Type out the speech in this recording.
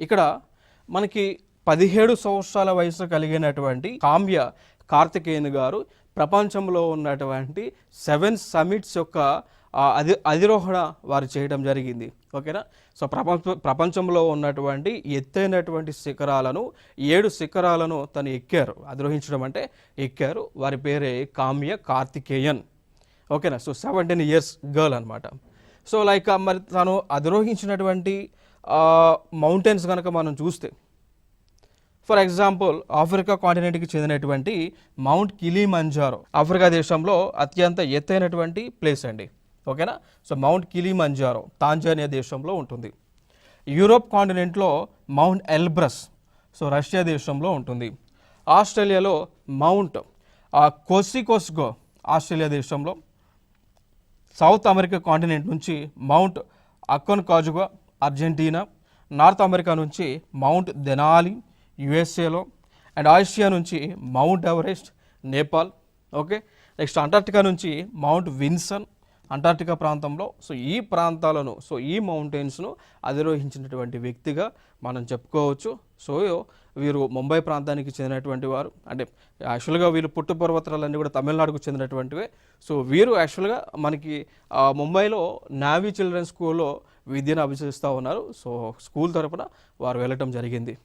ఇక్కడ మనకి 17 సంవత్సరాల వయసు కలిగినటువంటి కామ్య కార్తికేయన్ గారు ప్రపంచంలో ఉన్నటువంటి 7 సమిట్స్ యొక్క అధిరోహణ వారు చేయడం జరిగింది. ఓకేనా. సో ప్రపంచంలో ఉన్నటువంటి ఎత్తైనటువంటి శిఖరాలను 7 శిఖరాలను తను ఎక్కారు. అధిరోహించడం అంటే ఎక్కారు. వారి పేరే కామ్య కార్తికేయన్. ఓకేనా. సో 17 ఇయర్స్ గర్ల్ అనమాట. సో లైక్ మరి తను అధిరోహించినటువంటి మౌంటైన్స్ కనుక మనం చూస్తే, ఫర్ ఎగ్జాంపుల్ ఆఫ్రికా కాంటినెంట్కి చెందినటువంటి మౌంట్ కిలిమంజారో ఆఫ్రికా దేశంలో అత్యంత ఎత్తైనటువంటి ప్లేస్ అండి. ఓకేనా. సో మౌంట్ కిలిమంజారో తాంజానియా దేశంలో ఉంటుంది. యూరోప్ కాంటినెంట్లో మౌంట్ ఎల్బ్రస్, సో రష్యా దేశంలో ఉంటుంది. ఆస్ట్రేలియాలో మౌంట్ కోసికోస్గో ఆస్ట్రేలియా దేశంలో. సౌత్ అమెరికా కాంటినెంట్ నుంచి Mount Aconcagua Argentina. North America నుంచి మౌంట్ దెనాలి యుఎస్ఏలో. అండ్ ఆసియా నుంచి Mount Everest Nepal. Okay. Next Antarctica నుంచి మౌంట్ విన్సన్ అంటార్క్టికా ప్రాంతంలో. సో ఈ ప్రాంతాలను, సో ఈ మౌంటైన్స్ను అధిరోహించినటువంటి వ్యక్తిగా మనం చెప్పుకోవచ్చు. సో వీరు ముంబై ప్రాంతానికి చెందినటువంటి వారు. అంటే యాక్చువల్గా వీళ్ళు పుట్టు పర్వతాలన్నీ కూడా తమిళనాడుకు చెందినటువంటివే. సో వీరు యాక్చువల్గా మనకి ముంబైలో నావీ చిల్డ్రన్స్ స్కూల్లో విద్యను అభ్యసిస్తూ ఉన్నారు. సో స్కూల్ తరపున వారు వెళ్ళటం జరిగింది.